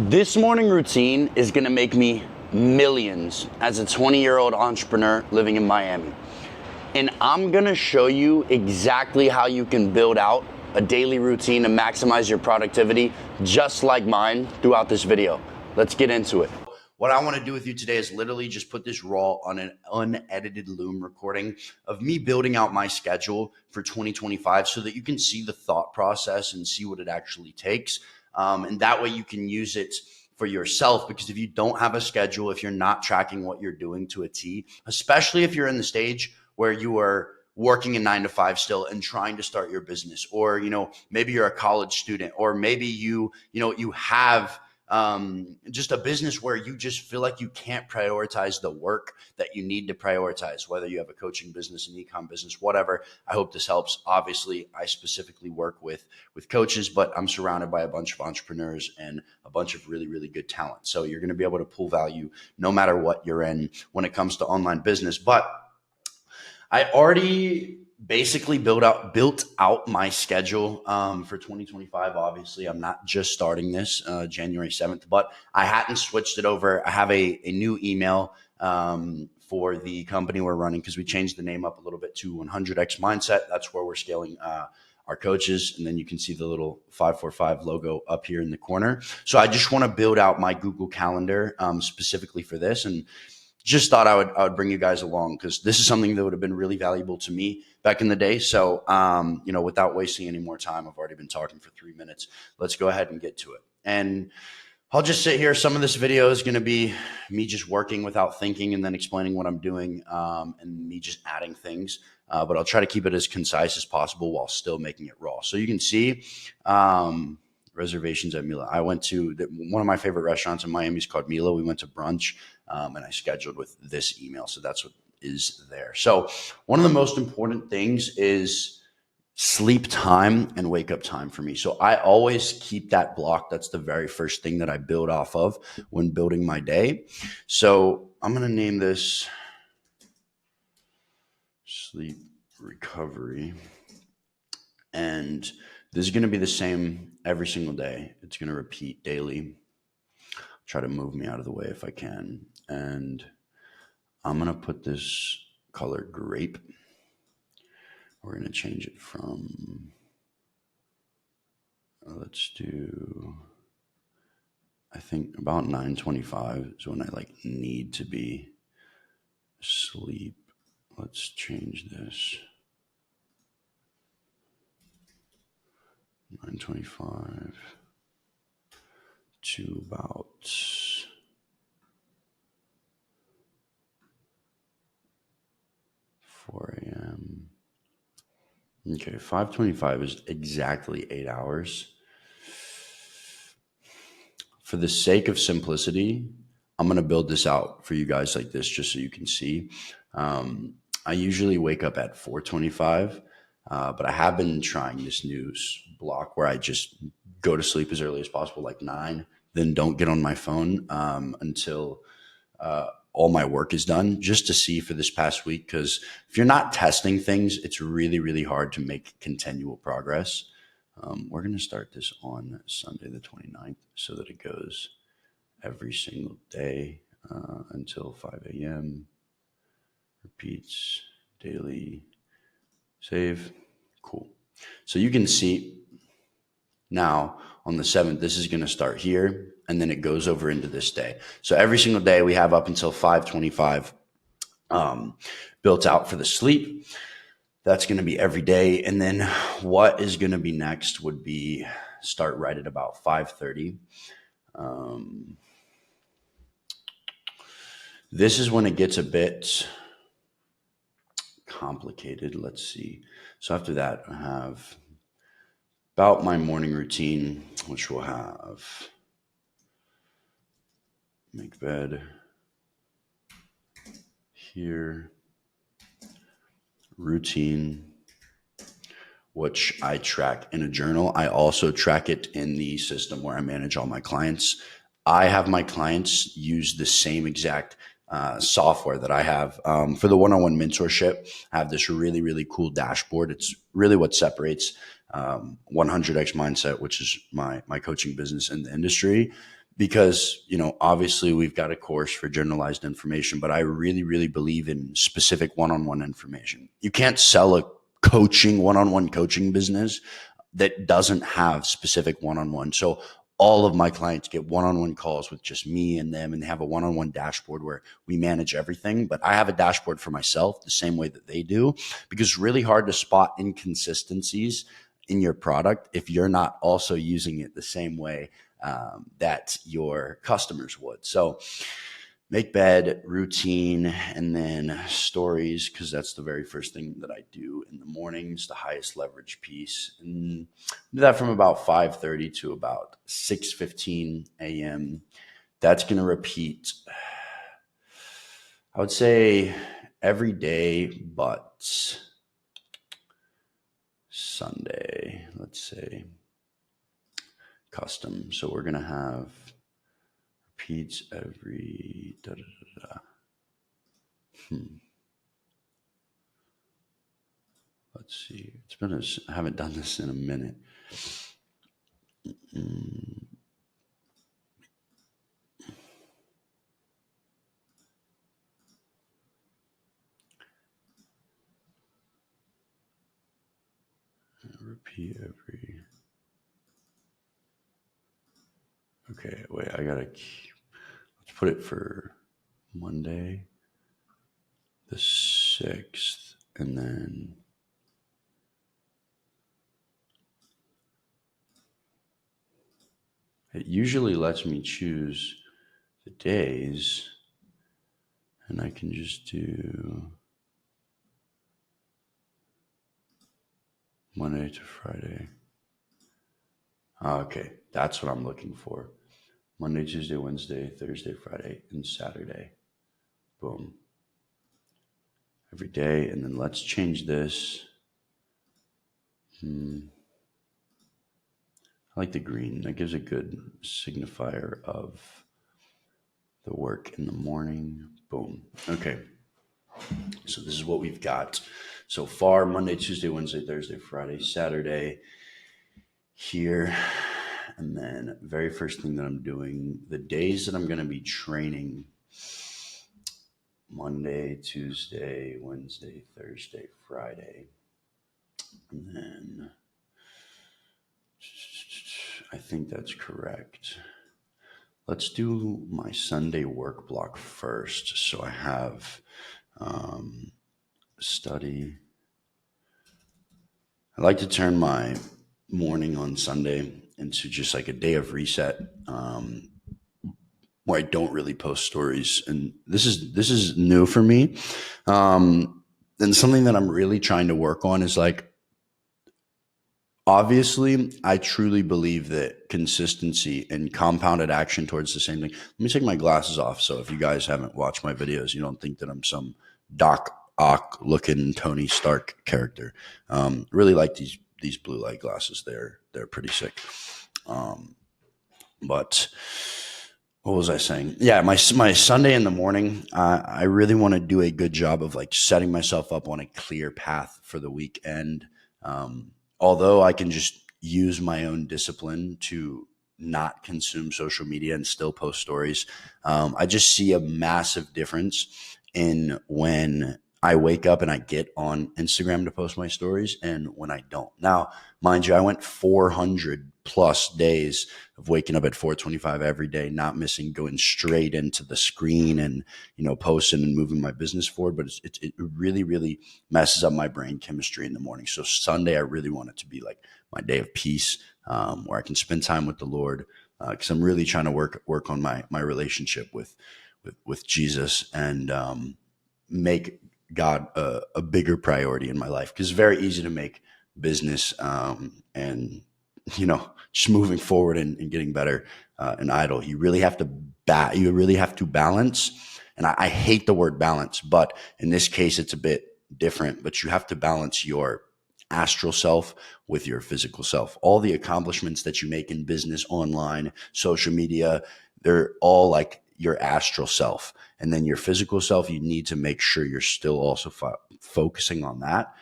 This morning routine is gonna make me millions as a 20-year-old entrepreneur living in Miami. And I'm gonna show you exactly how you can build out a daily routine to maximize your productivity, just like mine, throughout this video. Let's get into it. What I want to do with you today is literally just put this raw on an unedited Loom recording of me building out my schedule for 2025 so that you can see the thought process and see what it actually takes. And that way you can use it for yourself, because if you don't have a schedule, if you're not tracking what you're doing to a T, especially if you're in the stage where you are working a 9 to 5 still and trying to start your business, or, maybe you're a college student, or maybe you have just a business where you just feel like you can't prioritize the work that you need to prioritize, whether you have a coaching business, an e-com business, whatever. I hope this helps. Obviously, I specifically work with coaches, but I'm surrounded by a bunch of entrepreneurs and a bunch of really, really good talent. So you're going to be able to pull value no matter what you're in when it comes to online business. But I already basically built out my schedule for 2025. Obviously, I'm not just starting this January 7th, but I hadn't switched it over. I have a new email for the company we're running, because we changed the name up a little bit to 100x Mindset. That's where we're scaling our coaches. And then you can see the little 545 logo up here in the corner. So I just want to build out my Google Calendar specifically for this, and just thought I would bring you guys along, because this is something that would have been really valuable to me back in the day. So, without wasting any more time, I've already been talking for 3 minutes. Let's go ahead and get to it. And I'll just sit here. Some of this video is going to be me just working without thinking and then explaining what I'm doing, and me just adding things. But I'll try to keep it as concise as possible while still making it raw. So you can see reservations at Mila. I went to one of my favorite restaurants in Miami is called Mila. We went to brunch, and I scheduled with this email. So that's what is there. So one of the most important things is sleep time and wake up time for me. So I always keep that block. That's the very first thing that I build off of when building my day. So I'm going to name this sleep recovery. And this is going to be the same every single day. It's going to repeat daily. Try to move me out of the way if I can. And I'm going to put this color grape. We're going to change it from, let's do, I think about 9:25 is when I need to be asleep. Let's change this. 9:25 to about 4 a.m. Okay, 5:25 is exactly 8 hours. For the sake of simplicity, I'm going to build this out for you guys like this, just so you can see. I usually wake up at 4:25, but I have been trying this new block where I just go to sleep as early as possible, like 9, then don't get on my phone until all my work is done, just to see for this past week. Because if you're not testing things, it's really, really hard to make continual progress. We're going to start this on Sunday the 29th so that it goes every single day until 5 a.m. Repeats daily. Save. Cool. So you can see now on the 7th, this is going to start here, and then it goes over into this day. So every single day we have up until 5:25 built out for the sleep. That's going to be every day. And then what is going to be next would be start right at about 5:30. This is when it gets a bit complicated. Let's see. So after that, I have about my morning routine, which will have make bed here, routine, which I track in a journal. I also track it in the system where I manage all my clients. I have my clients use the same exact software that I have for the one-on-one mentorship. I have this really, really cool dashboard. It's really what separates 100x Mindset, which is my coaching business in the industry, because, obviously we've got a course for generalized information, but I really, really believe in specific one-on-one information. You can't sell a one-on-one coaching business that doesn't have specific one-on-one. So all of my clients get one-on-one calls with just me and them, and they have a one-on-one dashboard where we manage everything. But I have a dashboard for myself the same way that they do, because it's really hard to spot inconsistencies in your product if you're not also using it the same way that your customers would. So make bed, routine, and then stories, because that's the very first thing that I do in the mornings, the highest leverage piece. And do that from about 5:30 to about 6:15 a.m. That's going to repeat, I would say, every day but Sunday, let's say. Custom. So we're going to have repeats every da, da, da, da. Let's see. I haven't done this in a minute. Repeat every. Okay, wait. Let's put it for Monday, the 6th, and then it usually lets me choose the days, and I can just do Monday to Friday. Okay, that's what I'm looking for. Monday, Tuesday, Wednesday, Thursday, Friday, and Saturday. Boom. Every day. And then let's change this. I like the green. That gives a good signifier of the work in the morning. Boom. Okay. So this is what we've got so far: Monday, Tuesday, Wednesday, Thursday, Friday, Saturday here. And then very first thing that I'm doing, the days that I'm going to be training: Monday, Tuesday, Wednesday, Thursday, Friday. And then I think that's correct. Let's do my Sunday work block first. So I have study. I like to turn my morning on Sunday into just like a day of reset, where I don't really post stories. And this is new for me. And something that I'm really trying to work on is like, obviously, I truly believe that consistency and compounded action towards the same thing. Let me take my glasses off, so if you guys haven't watched my videos, you don't think that I'm some Doc Ock looking Tony Stark character. Really like these blue light glasses. They're pretty sick. But what was I saying? Yeah, my Sunday in the morning, I really want to do a good job of like setting myself up on a clear path for the weekend. Although I can just use my own discipline to not consume social media and still post stories, I just see a massive difference in when I wake up and I get on Instagram to post my stories and when I don't. Now, mind you, I went 400 plus days of waking up at 4:25 every day, not missing, going straight into the screen and, posting and moving my business forward. But it really, really messes up my brain chemistry in the morning. So Sunday, I really want it to be like my day of peace, where I can spend time with the Lord, because I'm really trying to work on my relationship with Jesus, and make God a bigger priority in my life. Because it's very easy to make business and just moving forward and getting better and idle. You really have to balance. And I hate the word balance, but in this case, it's a bit different. But you have to balance your astral self with your physical self. All the accomplishments that you make in business, online, social media, they're all like your astral self. And then your physical self, you need to make sure you're still also focusing on that.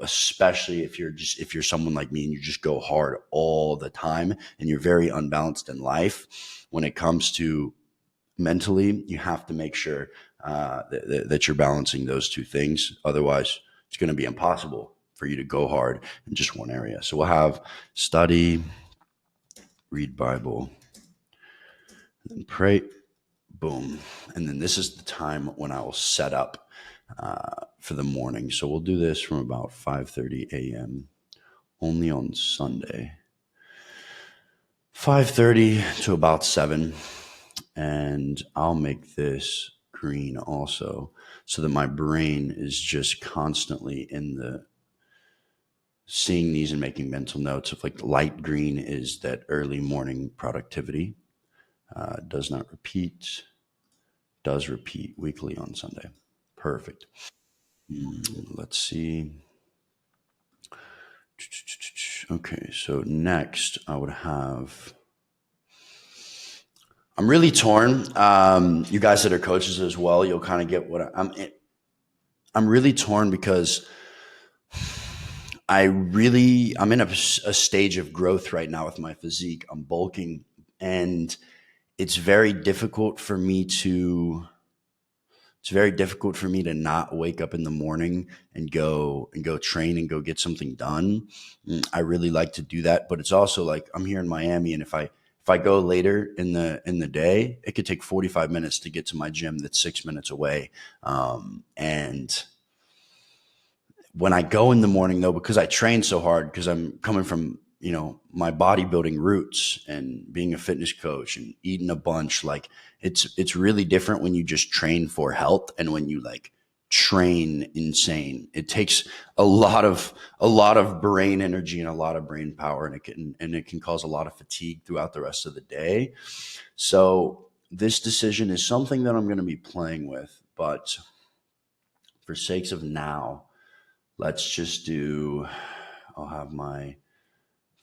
Especially if you're someone like me and you just go hard all the time and you're very unbalanced in life. When it comes to mentally, you have to make sure that you're balancing those two things. Otherwise, it's going to be impossible for you to go hard in just one area. So we'll have study, read Bible, and pray. Boom. And then this is the time when I will set up for the morning. So we'll do this from about 5:30 a.m. only on Sunday. 5:30 to about 7. And I'll make this green also so that my brain is just constantly in the seeing these and making mental notes of like light green is that early morning productivity. Does not repeat, does repeat weekly on Sunday. Perfect. Let's see. Okay, so next I would have. I'm really torn. You guys that are coaches as well, you'll kind of get what I'm really torn because I'm in a stage of growth right now with my physique. I'm bulking, and it's very difficult for me to it's very difficult for me to not wake up in the morning and go train and go get something done. I really like to do that, but it's also like I'm here in Miami, and if I go later in the day, it could take 45 minutes to get to my gym that's 6 minutes away. And when I go in the morning though, because I train so hard, because I'm coming from, my bodybuilding roots and being a fitness coach and eating a bunch, like it's really different when you just train for health and when you like train insane. It takes a lot of brain energy and a lot of brain power, and it can cause a lot of fatigue throughout the rest of the day. So this decision is something that I'm going to be playing with, but for sakes of now, let's just do, I'll have my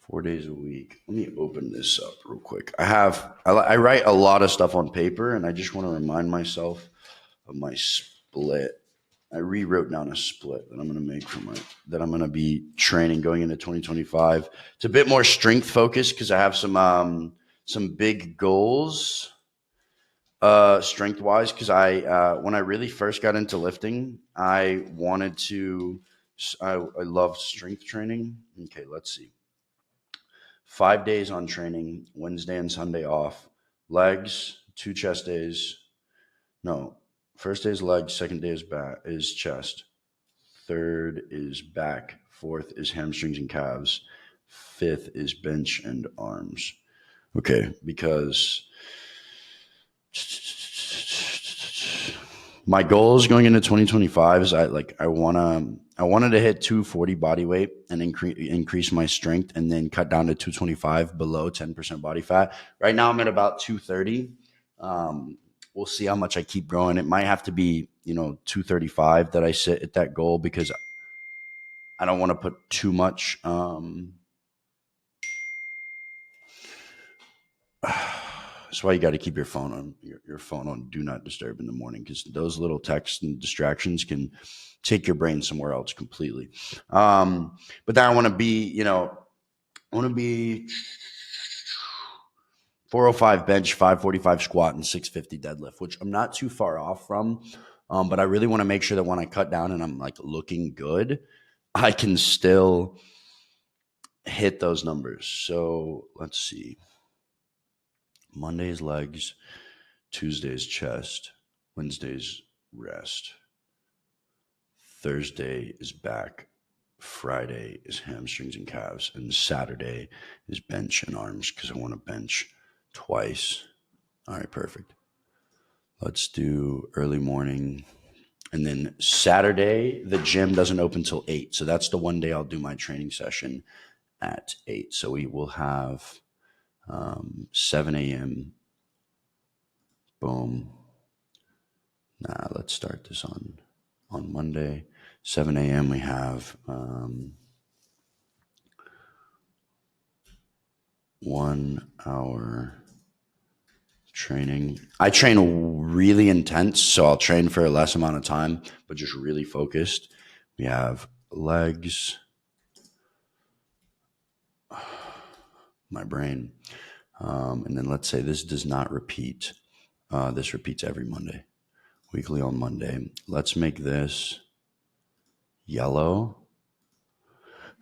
4 days a week. Let me open this up real quick. I write a lot of stuff on paper, and I just want to remind myself of my split. I rewrote down a split that I'm going to make that I'm going to be training going into 2025. It's a bit more strength focused because I have some big goals strength wise, because when I really first got into lifting, I love strength training. Okay, let's see. 5 days on training, Wednesday and Sunday off. Legs, 2 chest days. No, first day is legs, second day is chest. Third is back. Fourth is hamstrings and calves. Fifth is bench and arms. Okay, because my goals going into 2025 is I wanted to hit 240 body weight and increase my strength, and then cut down to 225 below 10% body fat. Right now I'm at about 230. We'll see how much I keep growing. It might have to be 235 that I sit at that goal, because I don't want to put too much that's why you got to keep your phone on your phone on do not disturb in the morning, because those little texts and distractions can take your brain somewhere else completely. But then I want to be 405 bench, 545 squat, and 650 deadlift, which I'm not too far off from. But I really want to make sure that when I cut down and I'm like looking good, I can still hit those numbers. So let's see. Monday's legs, Tuesday's chest, Wednesday's rest, Thursday is back, Friday is hamstrings and calves, and Saturday is bench and arms, because I want to bench twice. All right, perfect. Let's do early morning. And then Saturday, the gym doesn't open till 8. So that's the one day I'll do my training session at 8. So we will have 7 a.m. Boom. Let's start this on Monday. 7 a.m. we have 1 hour training. I train really intense, so I'll train for a less amount of time, but just really focused. We have legs. My brain. And then let's say this does not repeat. This repeats every Monday, weekly on Monday. Let's make this yellow.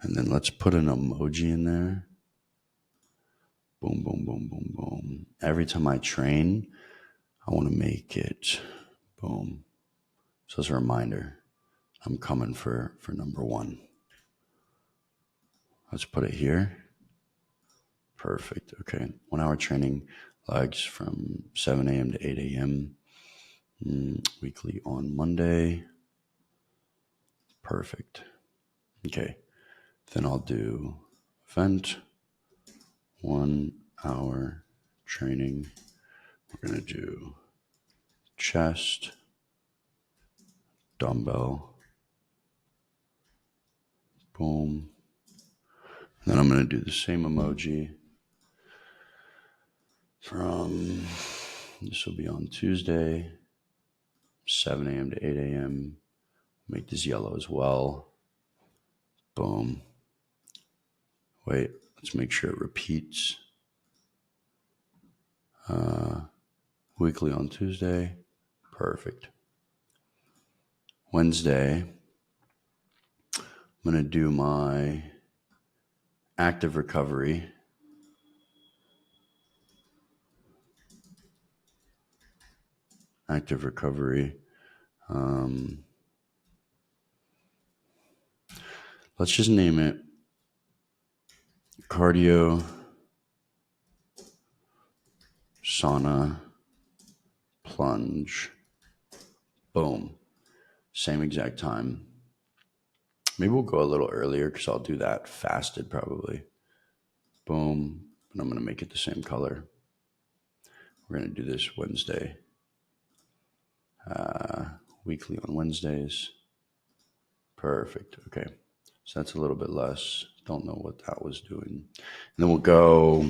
And then let's put an emoji in there. Boom, boom, boom, boom, boom. Every time I train, I want to make it boom. So as a reminder, I'm coming for number one. Let's put it here. Perfect. Okay. 1 hour training, legs from 7 a.m. to 8 a.m. Weekly on Monday. Perfect. Okay. Then I'll do event, 1 hour training. We're going to do chest, dumbbell, boom. And then I'm going to do the same emoji from, this will be on Tuesday, 7 a.m. to 8 a.m. Make this yellow as well. Boom. Wait, let's make sure it repeats. Weekly on Tuesday. Perfect. Wednesday, I'm going to do my active recovery. Active recovery. Let's just name it cardio, sauna, plunge. Boom. Same exact time. Maybe we'll go a little earlier because I'll do that fasted probably. Boom. And I'm going to make it the same color. We're going to do this Wednesday. Weekly on Wednesdays. Perfect. Okay. So that's a little bit less. Don't know what that was doing. And then we'll go.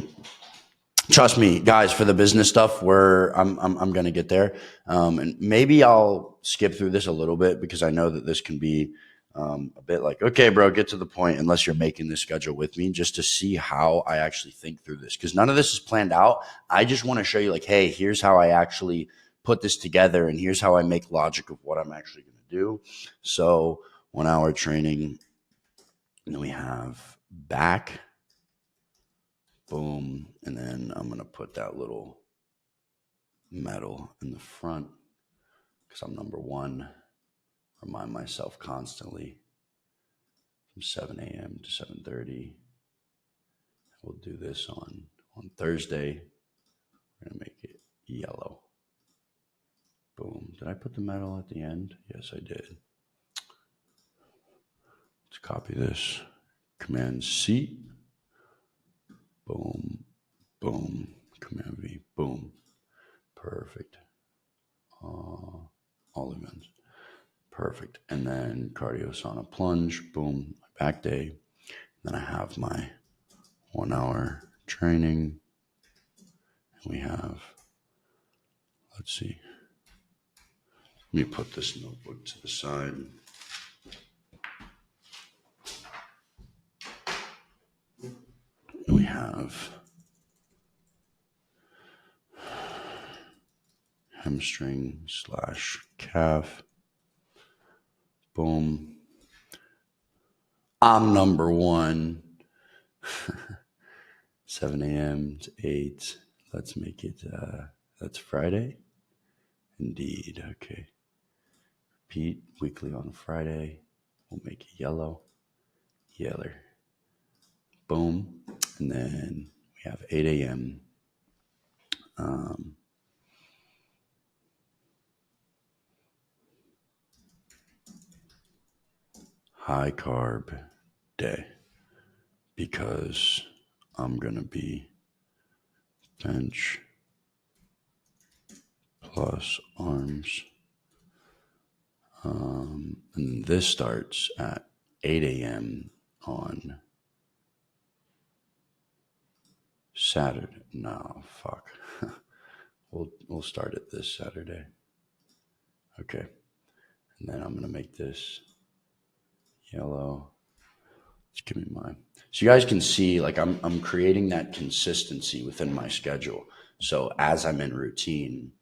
Trust me, guys, for the business stuff, I'm going to get there. And maybe I'll skip through this a little bit because I know that this can be a bit like, okay, bro, get to the point unless you're making this schedule with me just to see how I actually think through this. Because none of this is planned out. I just want to show you like, hey, here's how I actually put this together and here's how I make logic of what I'm actually going to do. So 1 hour training. And then we have back. Boom. And then I'm going to put that little medal in the front because I'm number one. Remind myself constantly from 7 a.m. to 7:30. We'll do this on Thursday. We're going to make it yellow. Boom. Did I put the medal at the end? Yes, I did. Let's copy this. Command C. Boom. Boom. Command V. Boom. Perfect. All events. Perfect. And then cardio, sauna, plunge. Boom. My back day. Then I have my 1 hour training. And we have, let's see. Let me put this notebook to the side. We have hamstring / calf. Boom. I'm number one. 7 a.m. to 8. Let's make it, that's Friday. Indeed. Okay. Repeat weekly on Friday. We'll make it yellow. Yeller. Boom. And then we have 8 a.m. High carb day because I'm going to be bench plus arms. And this starts at 8 a.m. on Saturday. No, fuck. We'll start it this Saturday. Okay. And then I'm going to make this Yellow. Just give me mine. So you guys can see, like I'm creating that consistency within my schedule. So as I'm in routine,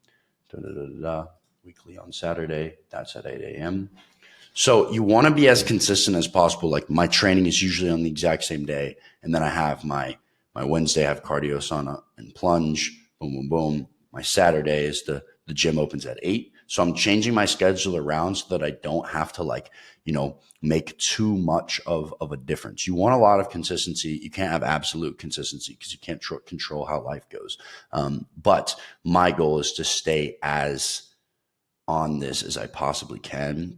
weekly on Saturday, that's at 8 a.m. So you want to be as consistent as possible. Like my training is usually on the exact same day, and then I have my Wednesday I have cardio, sauna, and plunge. Boom, boom, boom. My Saturday is the gym opens at 8. So I'm changing my schedule around so that I don't have to make too much of a difference. You want a lot of consistency. You can't have absolute consistency because you can't control how life goes. But my goal is to stay as on this as I possibly can.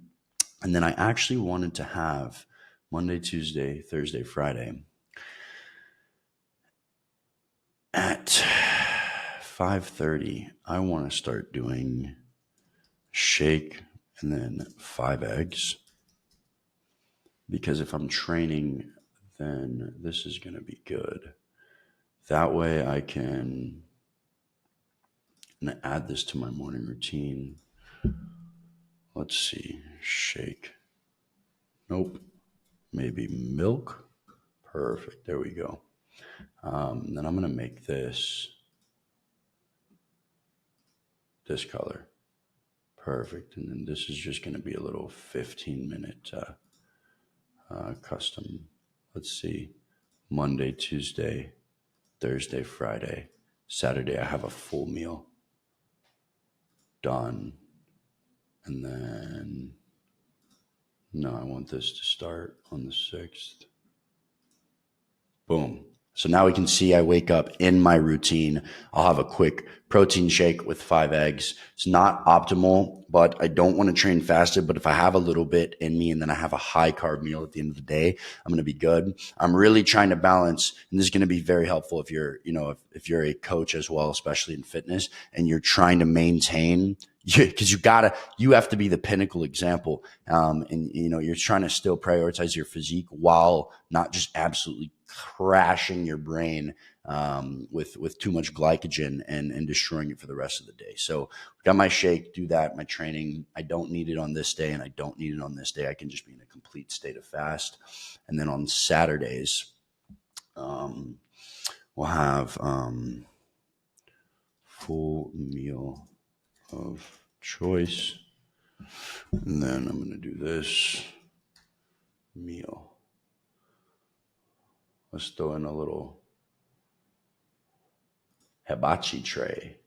And then I actually wanted to have Monday, Tuesday, Thursday, Friday at 5:30. I want to start doing shake and then 5 eggs, because if I'm training, then this is going to be good. That way I can add this to my morning routine. Let's see, shake. Nope. Maybe milk. Perfect. There we go. Then I'm going to make this color. Perfect. And then this is just going to be a little 15-minute custom. Let's see. Monday, Tuesday, Thursday, Friday, Saturday, I have a full meal. Done. And then, no, I want this to start on the 6th. Boom. So now we can see I wake up in my routine. I'll have a quick protein shake with 5 eggs. It's not optimal, but I don't want to train fasted. But if I have a little bit in me and then I have a high carb meal at the end of the day, I'm going to be good. I'm really trying to balance, and this is going to be very helpful if you're, if you're a coach as well, especially in fitness, and you're trying to maintain, because you have to be the pinnacle example. And you're trying to still prioritize your physique while not just absolutely crashing your brain with too much glycogen and destroying it for the rest of the day. So got my shake, do that. My training, I don't need it on this day and I don't need it on this day. I can just be in a complete state of fast. And then on Saturdays, we'll have full meal of choice. And then I'm going to do this meal. Let's throw in a little hibachi tray.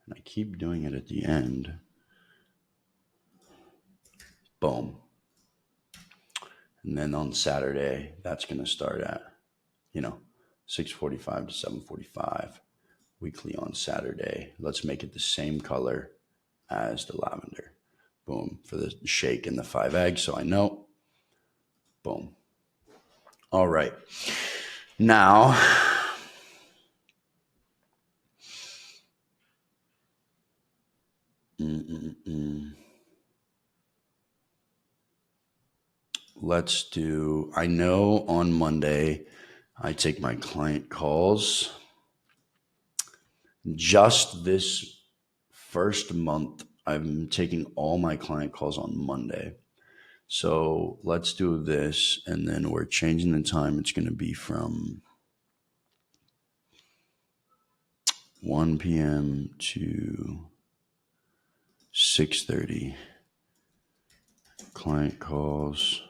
And I keep doing it at the end. Boom. And then on Saturday, that's going to start at, 6:45 to 7:45. Weekly on Saturday. Let's make it the same color as the lavender. Boom. For the shake and the 5 eggs. So I know. Boom. All right. Now, let's do, I know on Monday I take my client calls. Just this first month, I'm taking all my client calls on Monday. So let's do this, and then we're changing the time. It's going to be from 1 p.m. to 6:30. Client calls,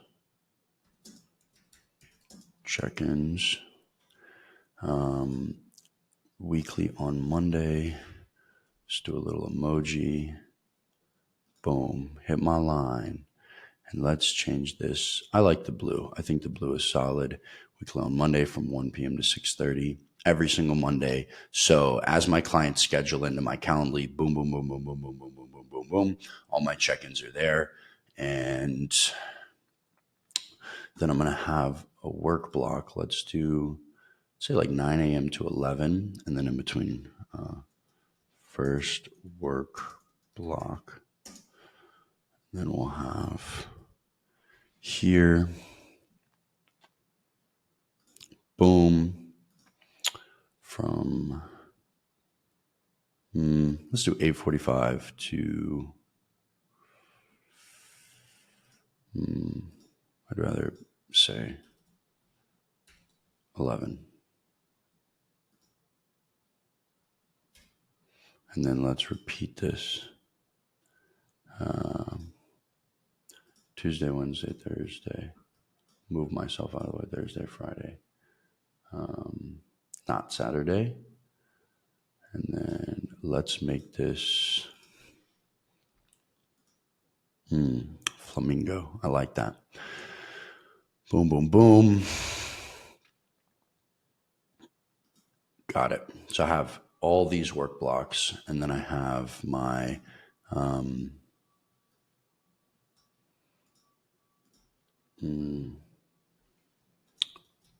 check-ins, weekly on Monday. Let's do a little emoji. Boom, hit my line. And let's change this. I like the blue. I think the blue is solid. Weekly on Monday from 1 p.m. to 6:30 every single Monday. So as my clients schedule into my Calendly, boom, boom, boom, boom, boom, boom, boom, boom, boom, boom, boom. All my check-ins are there. And then I'm going to have a work block. Let's do, say, like 9 a.m. to 11. And then in between, first work block. Then we'll have here, boom, from, let's do 8:45 to, I'd rather say 11. And then let's repeat this. Tuesday, Wednesday, Thursday. Move myself out of the way. Thursday, Friday. Not Saturday. And then let's make this flamingo. I like that. Boom, boom, boom. Got it. So I have all these work blocks, and then I have my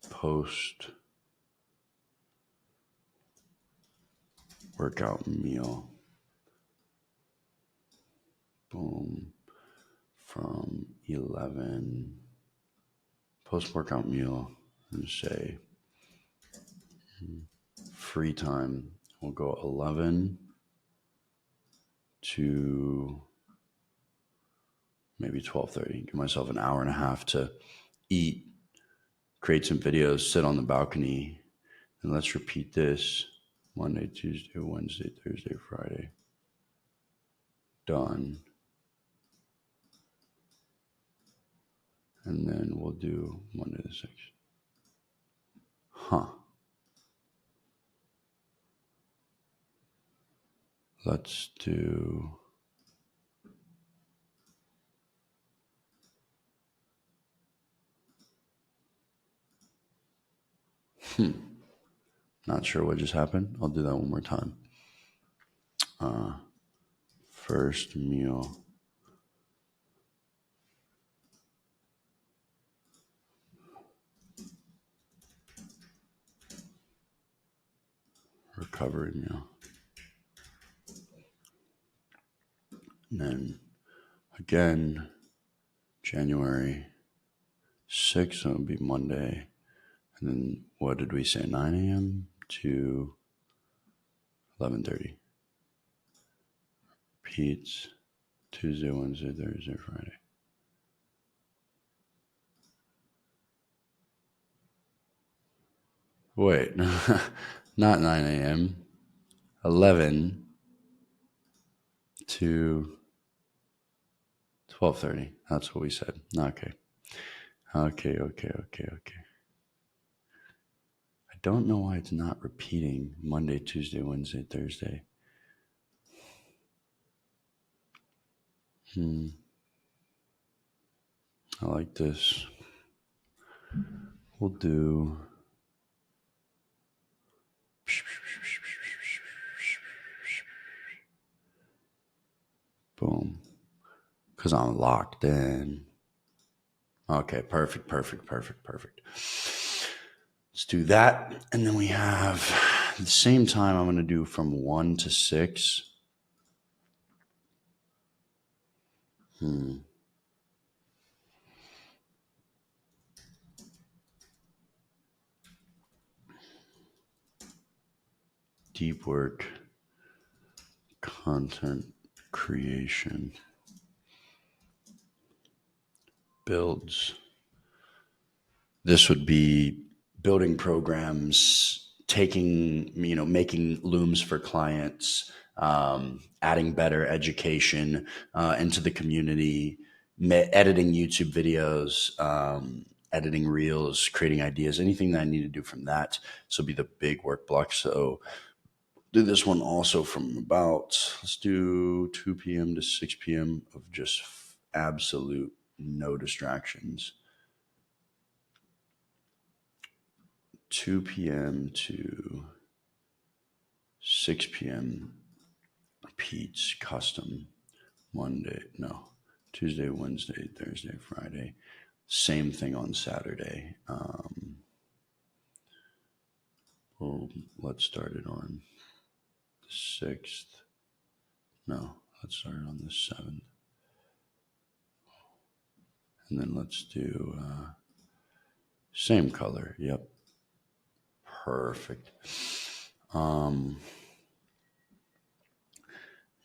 post workout meal. Boom. From 11. Post workout meal. And say free time. We'll go 11 to maybe 12:30. Give myself an hour and a half to eat, create some videos, sit on the balcony, and let's repeat this Monday, Tuesday, Wednesday, Thursday, Friday. Done. And then we'll do Monday the 6th. Huh. Let's do not sure what just happened. I'll do that one more time. First meal. Recovery meal. And then again, January 6th, so it would be Monday. And then what did we say? 9 a.m. to 11:30. Repeats Tuesday, Wednesday, Thursday, Friday. Wait, not 9 a.m. 11 to 12:30. That's what we said. Okay. Okay. I don't know why it's not repeating Monday, Tuesday, Wednesday, Thursday. I like this. We'll do boom. Because I'm locked in. Okay, perfect. Let's do that. And then we have at the same time, I'm going to do from 1 to 6. Deep work, content creation, builds. This would be building programs, making looms for clients, adding better education into the community, editing YouTube videos, editing reels, creating ideas, anything that I need to do from that. So it'll be the big work block. So do this one also from about, let's do 2 p.m. to 6 p.m. of just absolute no distractions. 2 p.m. to 6 p.m. repeats custom Tuesday, Wednesday, Thursday, Friday. Same thing on Saturday. Let's start it on the 6th. No, let's start it on the 7th. And then let's do same color. Yep. Perfect.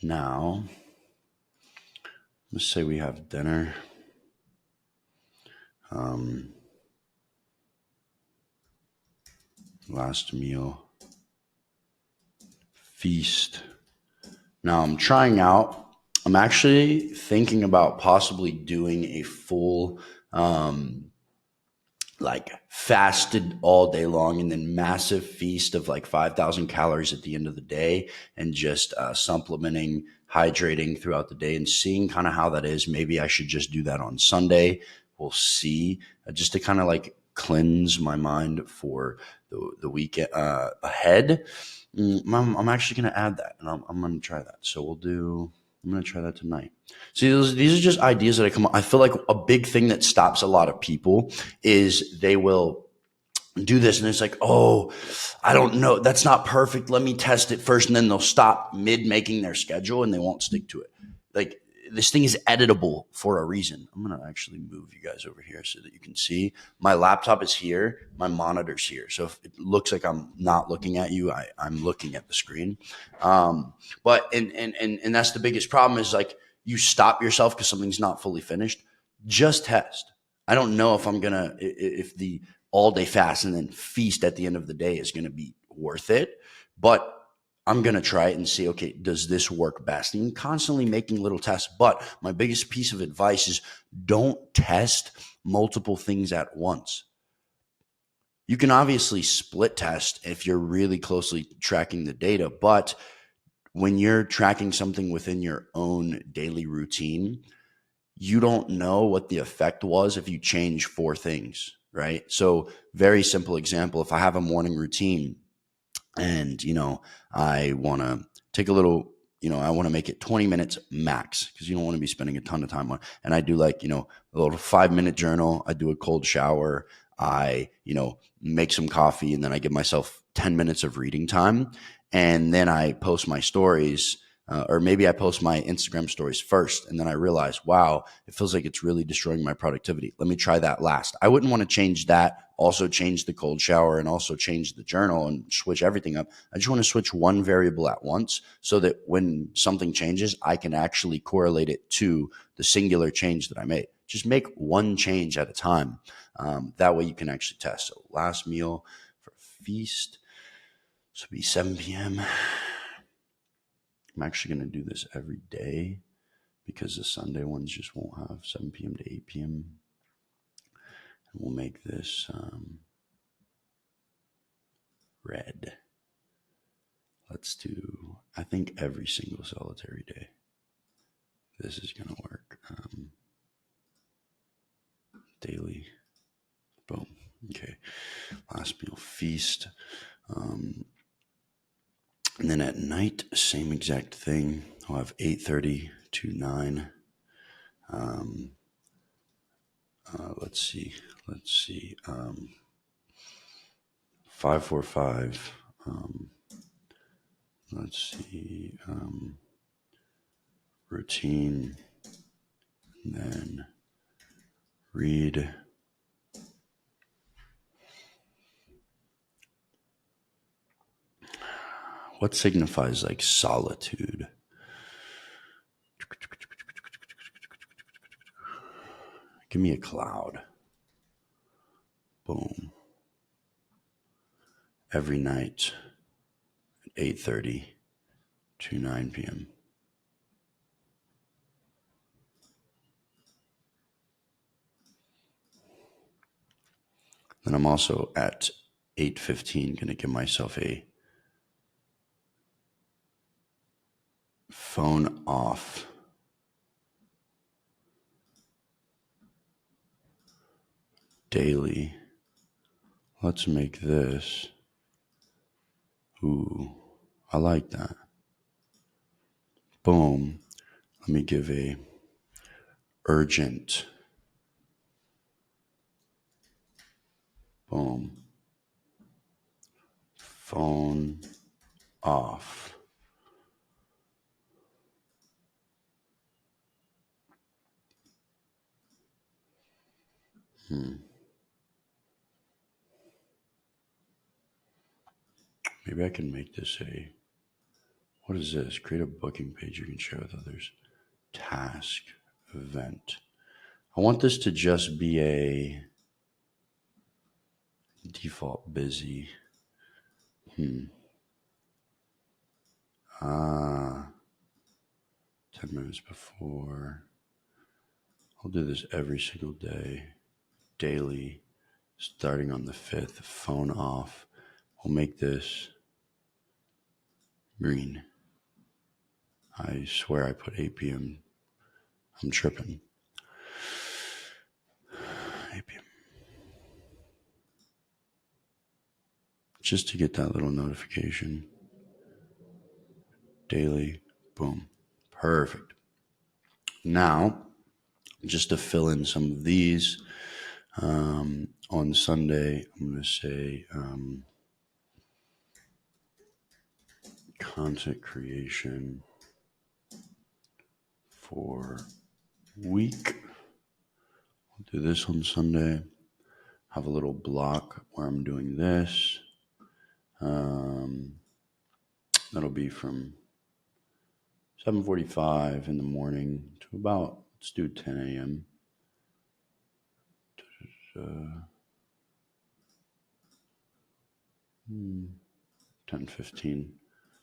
Now, let's say we have dinner. Last meal, feast. Now I'm actually thinking about possibly doing a full, like fasted all day long and then massive feast of like 5,000 calories at the end of the day and just supplementing, hydrating throughout the day and seeing kind of how that is. Maybe I should just do that on Sunday. We'll see, just to kind of like cleanse my mind for the weekend ahead. I'm actually going to add that and I'm going to try that. So I'm going to try that tonight. See, these are just ideas that I come up. I feel like a big thing that stops a lot of people is they will do this and it's like, oh, I don't know. That's not perfect. Let me test it first. And then they'll stop mid making their schedule and they won't stick to it. Like this thing is editable for a reason. I'm going to actually move you guys over here so that you can see. My laptop is here. My monitor's here. So if it looks like I'm not looking at you, I'm looking at the screen. But and that's the biggest problem is like you stop yourself because something's not fully finished. Just test. I don't know if if the all day fast and then feast at the end of the day is going to be worth it. But I'm going to try it and see, okay, does this work best? And constantly making little tests. But my biggest piece of advice is don't test multiple things at once. You can obviously split test if you're really closely tracking the data. But when you're tracking something within your own daily routine, you don't know what the effect was if you change four things, right? So very simple example. If I have a morning routine and, I want to take a little, I want to make it 20 minutes max because you don't want to be spending a ton of time on, and I do like, a little 5-minute journal. I do a cold shower. I, make some coffee and then I give myself 10 minutes of reading time. And then I post my stories or maybe I post my Instagram stories first and then I realize, wow, it feels like it's really destroying my productivity. Let me try that last. I wouldn't want to change that, also change the cold shower and also change the journal and switch everything up. I just want to switch one variable at once so that when something changes, I can actually correlate it to the singular change that I made. Just make one change at a time. That way you can actually test. So last meal for feast. This will be 7 p.m. I'm actually going to do this every day because the Sunday ones just won't have 7 p.m. to 8 p.m. And we'll make this red. Let's do, I think, every single solitary day. This is going to work. Daily. Boom. Okay. Last meal feast. And then at night, same exact thing. I'll have 8:30 to 9. Let's see. 545. Let's see. Routine. And then read. What signifies like solitude? Give me a cloud. Boom. Every night at 8:30 to 9 p.m. Then I'm also at 8:15 going to give myself a phone off. Daily. Let's make this. Ooh, I like that. Boom. Let me give a urgent. Boom. Phone off. Maybe I can make this a, what is this? Create a booking page you can share with others. Task, event. I want this to just be a default busy. 10 minutes before. I'll do this every single day, daily, starting on the 5th, phone off. We'll make this green. I swear I put 8 p.m. I'm tripping. 8 p.m. Just to get that little notification. Daily, boom. Perfect. Now, just to fill in some of these, on Sunday, I'm going to say content creation for week. I'll do this on Sunday. Have a little block where I'm doing this. That'll be from 7:45 in the morning to about, let's do 10 a.m. 10:15.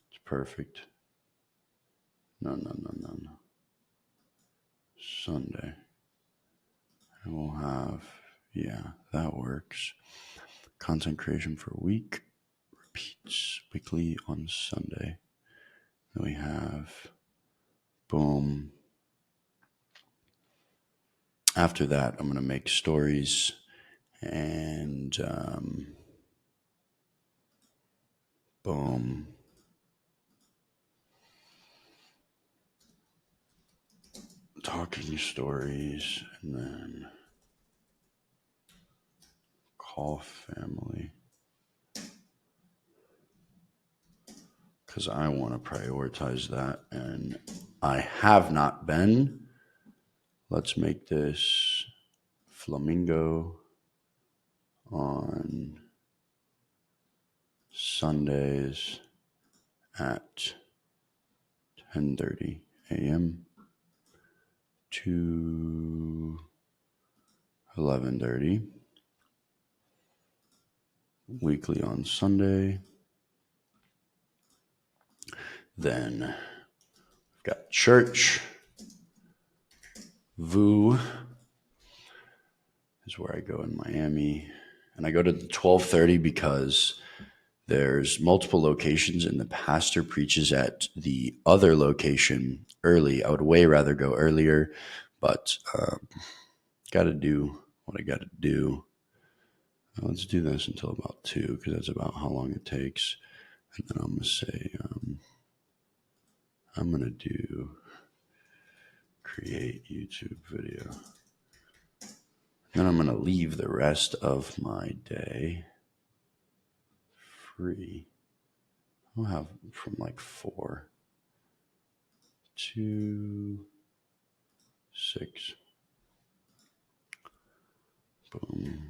It's perfect. No. Sunday. And we'll have, yeah, that works. Content creation for a week. Repeats weekly on Sunday. Then we have, boom. After that, I'm going to make stories and boom. Talking stories and then call family. Because I want to prioritize that and I have not been. Let's make this flamingo on Sundays at 10:30 a.m. to 11:30. Weekly on Sunday. Then we've got church. VU is where I go in Miami. And I go to the 12:30 because there's multiple locations and the pastor preaches at the other location early. I would way rather go earlier, but got to do what I got to do. Let's do this until about 2 because that's about how long it takes. And then I'm going to say, I'm going to do create YouTube video. Then I'm going to leave the rest of my day free. I'll have from like 4 to 6. Boom.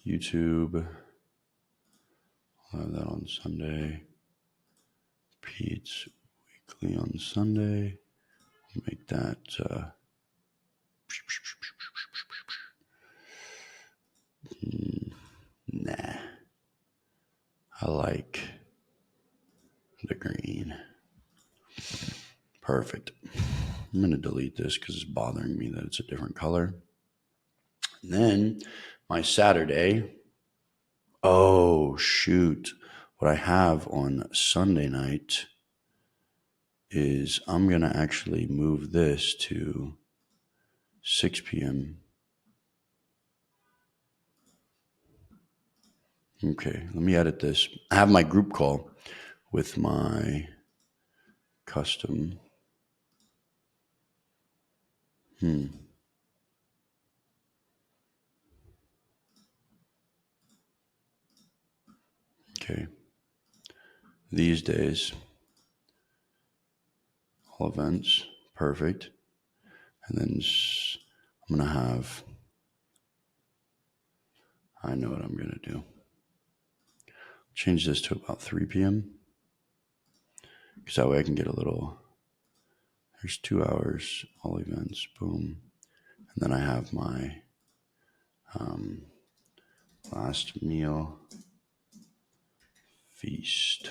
YouTube. I'll have that on Sunday. Pete's weekly on Sunday. Make that nah. I like the green. Perfect. I'm going to delete this because it's bothering me that it's a different color. And then my Saturday. Oh, shoot. What I have on Sunday night is I'm going to actually move this to 6 p.m. Okay, let me edit this. I have my group call with my custom. Okay. These days, all events, perfect. And then I'm going to have, I know what I'm going to do. Change this to about 3 p.m. because that way I can get a little, There's 2 hours, all events, boom. And then I have my last meal feast.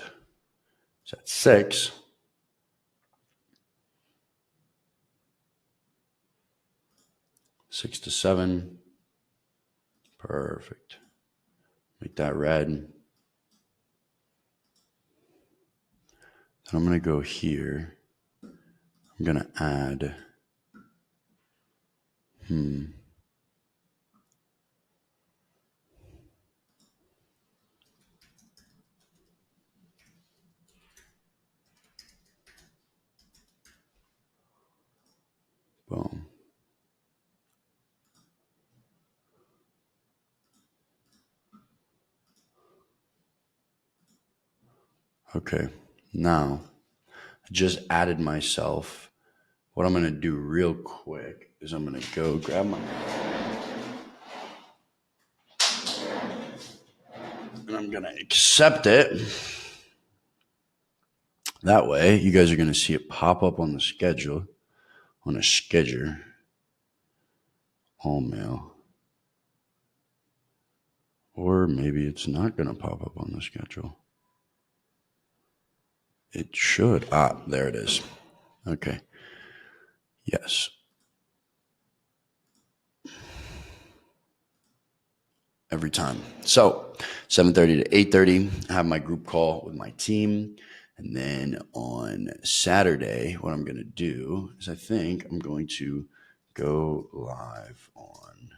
It's at 6. 6 to 7. Perfect. Make that red. Then I'm going to go here. I'm going to add, boom. Okay, now I just added myself. What I'm going to do real quick is I'm going to go grab my, and I'm going to accept it. That way, you guys are going to see it pop up on the schedule, on a schedule, all mail. Or maybe it's not going to pop up on the schedule. It should. Ah, there it is. Okay. Yes. Every time. So 7:30 to 8:30, I have my group call with my team. And then on Saturday, what I'm going to do is I think I'm going to go live on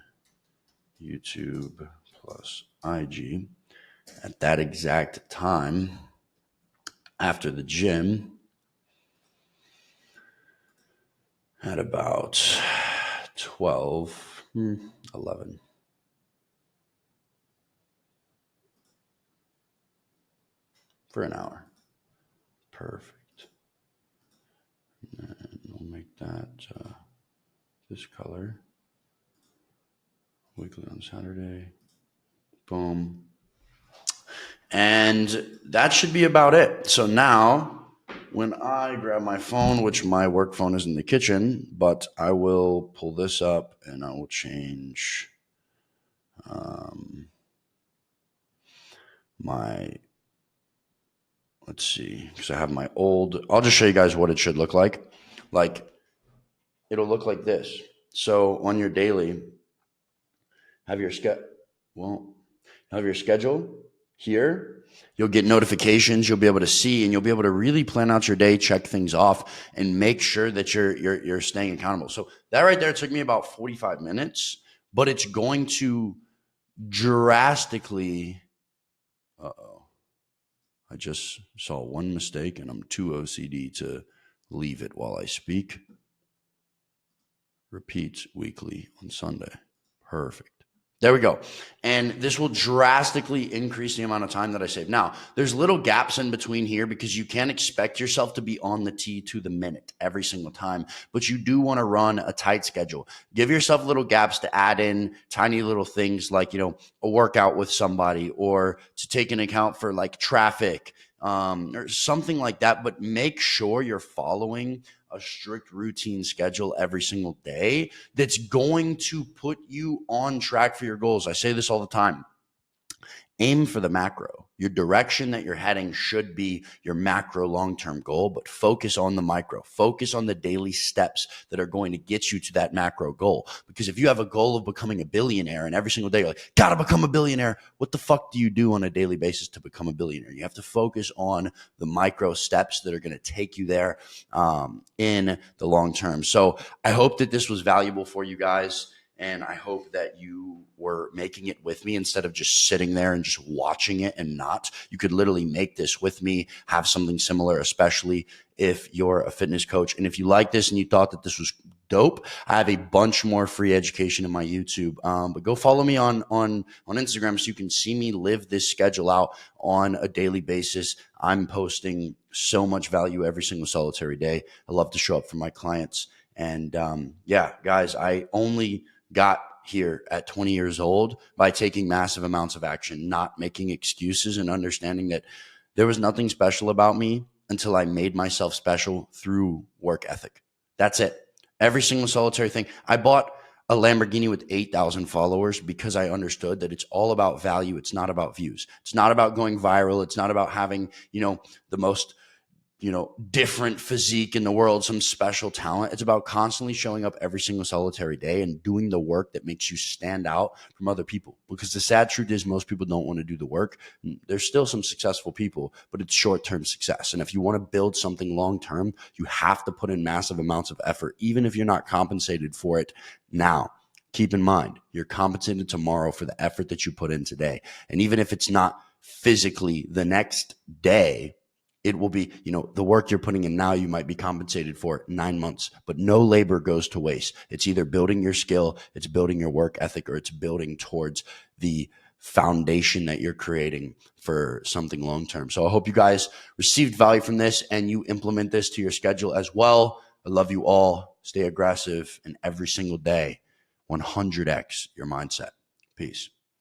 YouTube plus IG at that exact time after the gym at about 12, 11. For an hour. Perfect. And we'll make that this color. Weekly on Saturday. Boom. And that should be about it. So now, when I grab my phone, which my work phone is in the kitchen, but I will pull this up and I will change my, let's see, because I have my old, I'll just show you guys what it should look like. Like, it'll look like this. So on your daily, have your schedule here. You'll get notifications. You'll be able to see, and you'll be able to really plan out your day, check things off, and make sure that you're staying accountable. So that right there took me about 45 minutes, but it's going to drastically. I just saw one mistake, and I'm too OCD to leave it while I speak. Repeats weekly on Sunday. Perfect. There we go. And this will drastically increase the amount of time that I save. Now, there's little gaps in between here because you can't expect yourself to be on the tee to the minute every single time, but you do want to run a tight schedule. Give yourself little gaps to add in tiny little things like, a workout with somebody or to take into account for like traffic or something like that. But make sure you're following a strict routine schedule every single day that's going to put you on track for your goals. I say this all the time. Aim for the macro. Your direction that you're heading should be your macro long-term goal, but focus on the micro. Focus on the daily steps that are going to get you to that macro goal. Because if you have a goal of becoming a billionaire and every single day you're like, gotta become a billionaire, what the fuck do you do on a daily basis to become a billionaire? You have to focus on the micro steps that are going to take you there in the long term. So I hope that this was valuable for you guys. And I hope that you were making it with me instead of just sitting there and just watching it and not. You could literally make this with me, have something similar, especially if you're a fitness coach. And if you like this and you thought that this was dope, I have a bunch more free education in my YouTube. But go follow me on Instagram so you can see me live this schedule out on a daily basis. I'm posting so much value every single solitary day. I love to show up for my clients. And yeah, guys, I only got here at 20 years old by taking massive amounts of action, not making excuses, and understanding that there was nothing special about me until I made myself special through work ethic. That's it. Every single solitary thing. I bought a Lamborghini with 8,000 followers because I understood that it's all about value. It's not about views. It's not about going viral. It's not about having, the most different physique in the world, some special talent. It's about constantly showing up every single solitary day and doing the work that makes you stand out from other people. Because the sad truth is most people don't want to do the work. There's still some successful people, but it's short-term success. And if you want to build something long-term, you have to put in massive amounts of effort, even if you're not compensated for it now. Keep in mind, you're compensated tomorrow for the effort that you put in today. And even if it's not physically the next day, it will be, the work you're putting in now, you might be compensated for 9 months, but no labor goes to waste. It's either building your skill, it's building your work ethic, or it's building towards the foundation that you're creating for something long-term. So I hope you guys received value from this and you implement this to your schedule as well. I love you all. Stay aggressive, and every single day, 100x your mindset. Peace.